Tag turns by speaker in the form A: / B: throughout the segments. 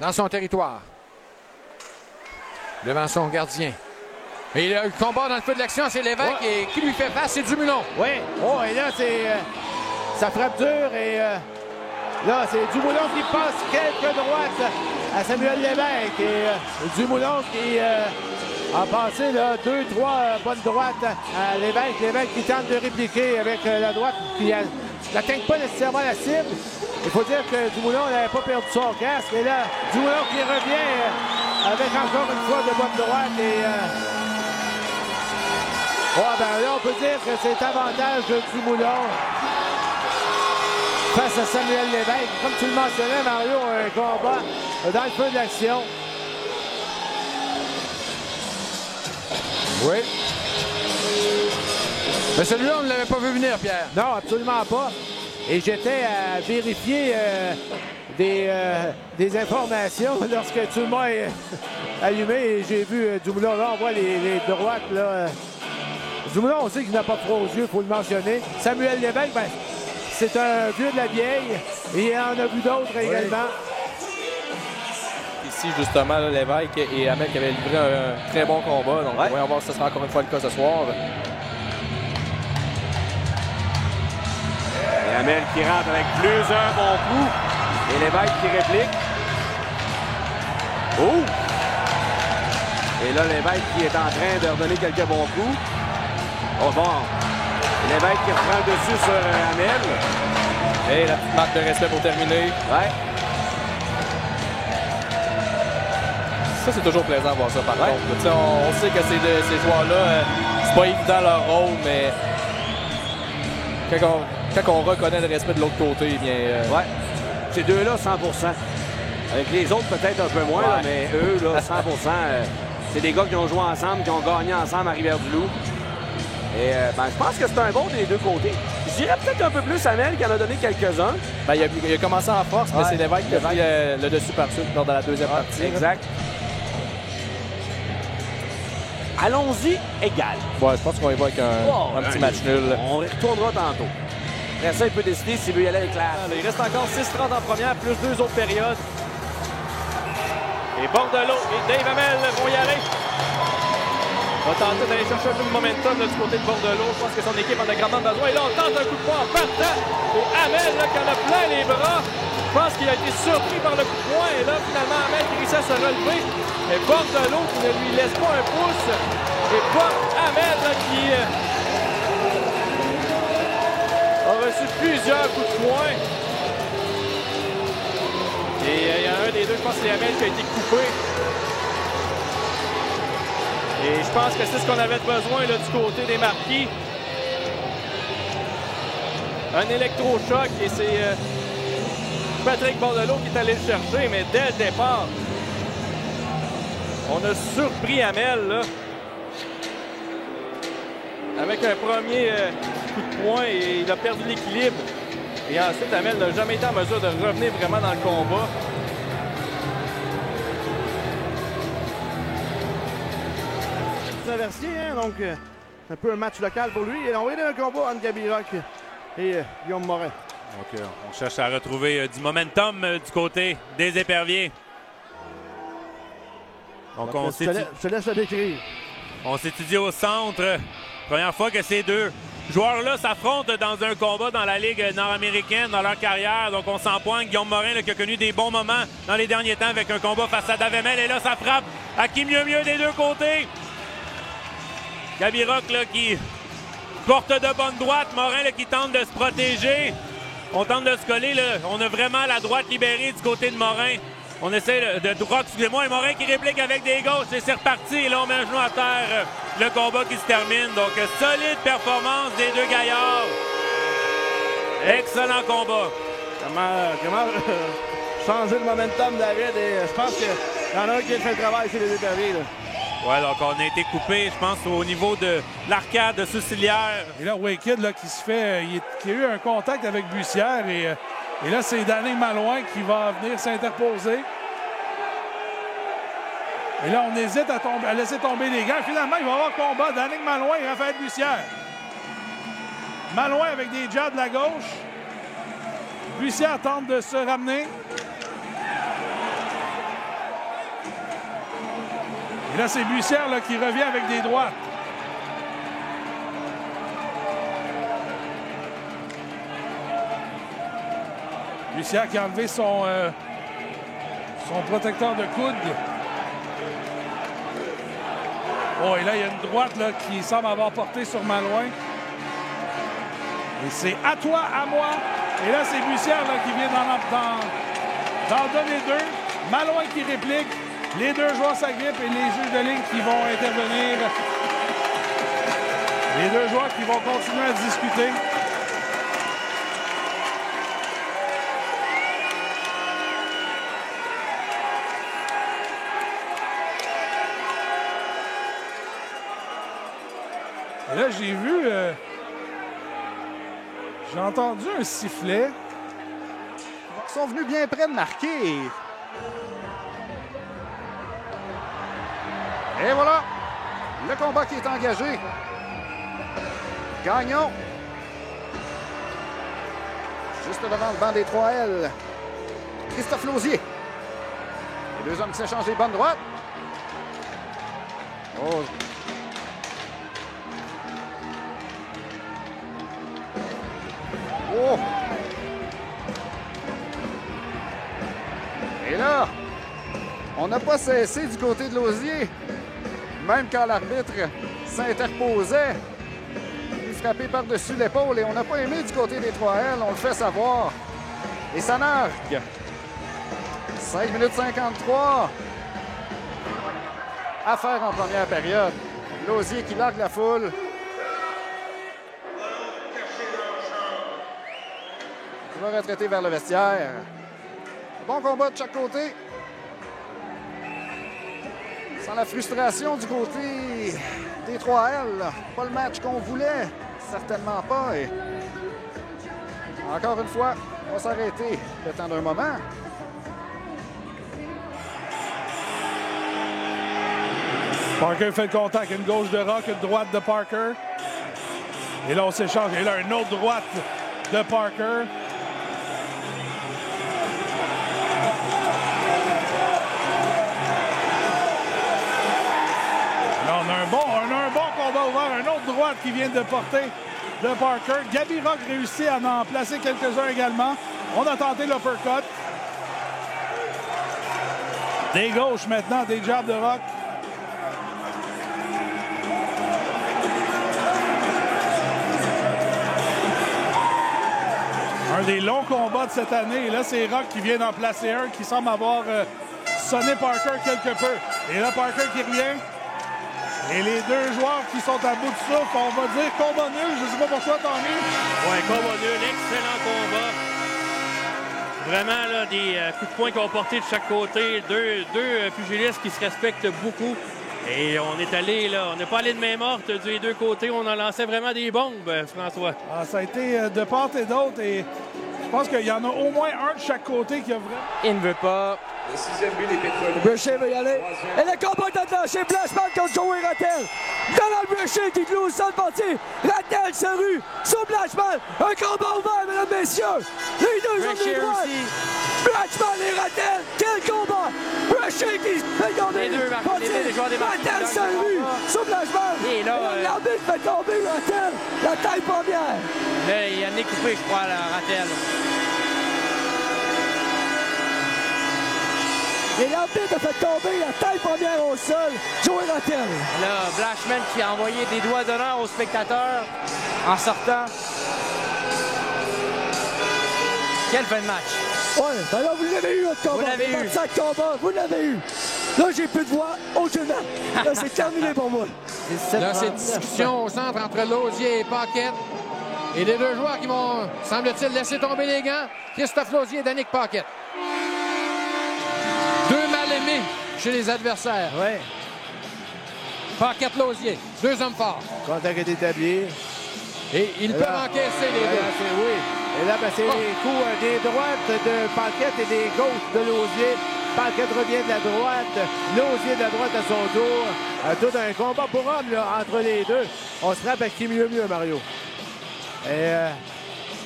A: dans son territoire. Devant son gardien. Et le combat dans le feu de l'action, c'est Lévesque.
B: Ouais.
A: Et qui lui fait face, c'est Dumoulin.
B: Oui. Oh, et là, c'est... ça frappe dur et... là, c'est Dumoulin qui passe quelques droites à Samuel Lévesque. Et Dumoulin qui a passé 2-3 bonnes droites à Lévesque. Lévesque qui tente de répliquer avec la droite qui n'atteint pas nécessairement la cible. Il faut dire que Dumoulin n'avait pas perdu son casque. Et là, Dumoulin qui revient avec encore une fois de bonnes droites. Et là, on peut dire que c'est avantage de Dumoulin face à Samuel Lévesque. Comme tu le mentionnais, Mario, un combat dans le feu de l'action.
A: Oui. Mais celui-là, on ne l'avait pas vu venir, Pierre.
B: Non, absolument pas. Et j'étais à vérifier des informations lorsque tout le monde est allumé. Et j'ai vu Dumoulin, là, on voit les droites, là. Dumoulin, on sait qu'il n'a pas froid aux yeux, il faut le mentionner. Samuel Lévesque, ben, c'est un vieux de la vieille. Et il en a vu d'autres également.
C: Ici, justement, là, Lévesque et Hamel qui avaient livré un très bon combat. Donc, on va voir si ce sera encore une fois le cas ce soir.
D: Et Hamel qui rentre avec plusieurs bons coups. Et Lévesque qui réplique. Oh! Et là, Lévesque qui est en train de redonner quelques bons coups. Oh bon! Et Lévesque qui reprend le dessus sur Hamel.
C: Et la petite marque de respect pour terminer.
D: Ouais.
C: Ça, c'est toujours plaisant de voir ça, par contre. T'sais, on sait que ces joueurs-là, c'est pas évident leur rôle, mais quand on reconnaît le respect de l'autre côté, eh bien...
D: Ouais. Ces deux-là, 100%. Avec les autres, peut-être un peu moins, là, mais eux, là, 100%. C'est des gars qui ont joué ensemble, qui ont gagné ensemble à Rivière-du-Loup. Et je pense que c'est un bon des deux côtés. Je dirais peut-être un peu plus Hamel qui en a donné quelques-uns.
C: Ben, il a commencé en force, mais c'est Lévesque qui a pris le dessus par-dessus lors de la deuxième partie.
D: Exact. Allons-y, égal.
C: Ouais, je pense qu'on y va avec un petit match nul.
D: On y retournera tantôt. Après ça, il peut décider s'il veut y aller avec la...
C: Il reste encore 6:30 en première, plus 2 autres périodes. Et Bordelot et Dave Hamel vont y aller. On va tenter d'aller chercher un peu de momentum là, du côté de Bordelot. Je pense que son équipe en a grandement besoin. Et là, on tente un coup de poing en partant. Et Hamel, là, qui en a plein les bras. Je pense qu'il a été surpris par le coup de poing. Et là, finalement, Hamel qui réussit à se relever. Et Bordelot qui ne lui laisse pas un pouce. Et Hamel là, qui a reçu plusieurs coups de poing. Et il y en a un des deux, je pense que c'est Hamel qui a été coupé. Et je pense que c'est ce qu'on avait besoin là, du côté des Marquis. Un électrochoc et c'est Patrick Bordelot qui est allé le chercher, mais dès le départ, on a surpris Hamel là, avec un premier coup de poing et il a perdu l'équilibre. Et ensuite, Hamel n'a jamais été en mesure de revenir vraiment dans le combat.
B: Traversier, hein, donc un peu un match local pour lui. Et on va aller dans un combat entre Gaby Rock et Guillaume Morin.
E: Donc, on cherche à retrouver du momentum du côté des éperviers. Donc,
B: Je te laisse le décrire.
E: on s'étudie au centre. Première fois que ces deux joueurs-là s'affrontent dans un combat dans la Ligue nord-américaine dans leur carrière. Donc, on s'empoigne. Guillaume Morin là, qui a connu des bons moments dans les derniers temps avec un combat face à Dave Hamel. Et là, ça frappe à qui mieux des deux côtés. Gaby Rock là, qui porte de bonne droite. Morin là, qui tente de se protéger. On tente de se coller. Là. On a vraiment la droite libérée du côté de Morin. On essaie de droite, excusez-moi. Et Morin qui réplique avec des gauches. Et c'est reparti. Et là, on met un genou à terre. Le combat qui se termine. Donc, solide performance des deux gaillards. Excellent combat.
B: Comment changer le momentum, David? Et je pense qu'il y en a un qui a fait le travail chez les éperviers.
E: Ouais, donc on a été coupé, je pense, au niveau de l'arcade sourcilière.
F: Et là, Waked là, qui se fait. Qui a eu un contact avec Bussière. Et là, c'est Danny Malouin qui va venir s'interposer. Et là, on hésite à laisser tomber les gants. Finalement, il va y avoir combat. Danny Malouin et Raphaël Bussière. Malouin avec des jabs de la gauche. Bussière tente de se ramener. Et là, c'est Bussière là, qui revient avec des droites. Bussière qui a enlevé son protecteur de coude. Oh, et là, il y a une droite là, qui semble avoir porté sur Malouin. Et c'est à toi, à moi. Et là, c'est Bussière là, qui vient d'en donner deux. Malouin qui réplique. Les deux joueurs s'agrippent et les juges de ligne qui vont intervenir. Les deux joueurs qui vont continuer à discuter. Et là, j'ai vu... j'ai entendu un sifflet.
G: Ils sont venus bien près de marquer. Et voilà, le combat qui est engagé. Gagnon. Juste devant le banc des 3L. Christophe Lausier. Les deux hommes qui s'échangent les bonnes droites. Oh. Oh. Et là, on n'a pas cessé du côté de Lausier. Même quand l'arbitre s'interposait, il frappait par-dessus l'épaule et on n'a pas aimé du côté des 3L, on le fait savoir. Et ça nargue. 5 minutes 53 à faire en première période. Lausier qui largue la foule. Il va retraiter vers le vestiaire. Bon combat de chaque côté. Sans la frustration du côté des 3L. Pas le match qu'on voulait. Certainement pas. Et encore une fois, on va s'arrêter le temps d'un moment.
F: Parker fait le contact. Une gauche de Rock, une droite de Parker. Et là, on s'échange. Et là, une autre droite de Parker. On a un bon combat ouvert. Un autre droite qui vient de porter de Parker. Gabby Rock réussit à en placer quelques-uns également. On a tenté l'uppercut. Des gauches maintenant, des jabs de Rock. Un des longs combats de cette année. Et là, c'est Rock qui vient d'en placer un qui semble avoir sonné Parker quelque peu. Et là, Parker qui revient. Et les deux joueurs qui sont à bout de souffle, on va dire combat nul. Je ne sais pas pourquoi, Tommy.
C: Oui, combat nul, excellent combat. Vraiment, là, des coups de poing qui ont porté de chaque côté. Deux pugilistes qui se respectent beaucoup. Et on est allé, là, on n'est pas allé de main morte des deux côtés. On en lançait vraiment des bombes, François.
F: Ah, ça a été de part et d'autre. Et je pense qu'il y en a au moins un de chaque côté qui a vraiment...
C: Il ne veut pas.
H: Le 6e but des Pétroliers.
I: Brochet va y aller. Et le combat est enclenché. Blanchman contre Joey Rattel. Donald Brochet qui cloue au sol parti. Rattel se rue sur Blanchman. Un combat ouvert, mesdames, messieurs. Les deux hommes de droite. Blanchman et Rattel. Quel combat. Brochet qui fait tomber. Rattel se rue sur Blanchman. Et là, l'arbitre fait tomber Rattel. La taille première.
C: Là, il y en est coupé, je crois, là, Rattel.
I: Et l'arbitre a fait tomber la taille première au sol, Joey Rattel.
C: Là, Blanchman qui a envoyé des doigts d'honneur aux spectateurs en sortant. Quelle fin de match.
I: Ouais, alors vous l'avez eu, votre combat.
C: Vous l'avez eu.
I: 25 combats, vous l'avez eu. Là, j'ai plus de voix, aucunement. Là, c'est terminé pour moi.
A: Là, c'est discussion au centre entre Lausier et Paquette. Et les deux joueurs qui vont, semble-t-il, laisser tomber les gants. Christophe Lausier et Danick Paquette. Deux mal-aimés chez les adversaires.
B: Oui.
A: Paquette-Lausier, deux hommes forts.
B: Contact est établi.
A: Et ils peuvent encaisser les deux.
B: Oui. Et là, ben, c'est les coups des droites de Paquette et des gauches de Lausier. Paquette revient de la droite. Lausier de la droite à son tour. Tout un combat pour hommes là, entre les deux. On se frappe avec qui mieux, Mario. Et,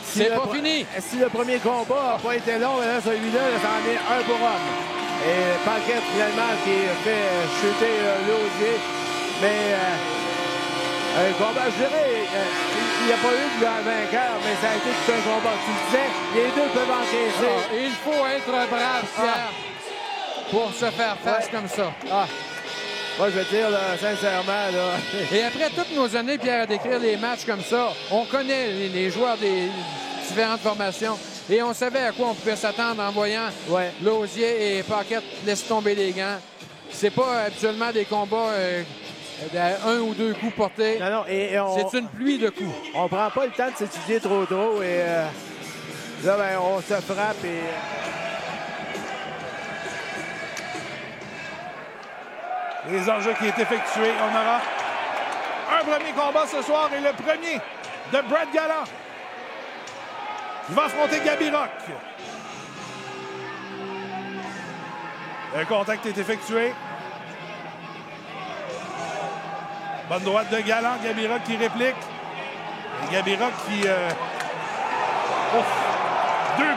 A: c'est pas fini.
B: Si le premier combat n'a pas été long, là, celui-là, ça en est un pour homme. Et Paquette, finalement, qui fait chuter Lausier. Mais un combat, je dirais, il n'y a pas eu de vainqueur, mais ça a été tout un combat. Tu le disais, les deux peuvent encaisser.
A: Ah, il faut être brave, Pierre, pour se faire face comme ça.
B: Moi, je veux dire, là, sincèrement, là...
A: Et après toutes nos années, Pierre, à décrire les matchs comme ça, on connaît les joueurs des différentes formations et on savait à quoi on pouvait s'attendre en voyant Lausier et Paquette laisser tomber les gants. C'est pas habituellement des combats un ou deux coups portés.
B: Non,
A: c'est une pluie de coups.
B: On prend pas le temps de s'étudier trop et là, ben, on se frappe et...
F: Les enjeux qui est effectué. On aura un premier combat ce soir et le premier de Brad Gallant. Il va affronter Gaby Rock. Un contact est effectué. Bonne droite de Gallant. Gaby Rock qui réplique. Et Gaby Rock qui... deux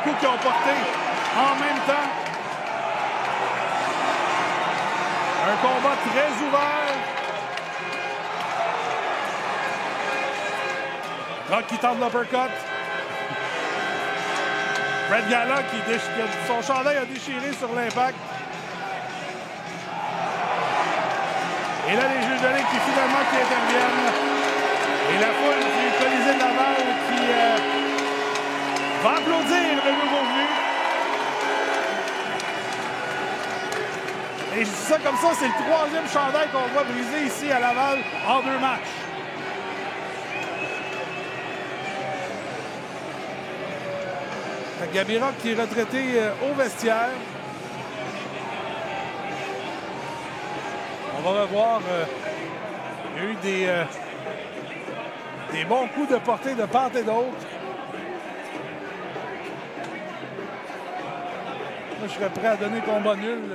F: coups qui ont porté en même temps. Un combat très ouvert. Rock qui tente l'uppercut. Brad Gallant qui son chandail a déchiré sur l'impact. Et là, les juges de ligue qui finalement qui interviennent. Et la foule du Colisée de Laval qui va applaudir le nouveau venu. Et je dis ça comme ça, c'est le troisième chandail qu'on voit briser ici à Laval en 2 matchs. Gaby Rock qui est retraité au vestiaire. On va revoir. Il y a eu des bons coups de portée de part et d'autre. Moi, je serais prêt à donner combat nul.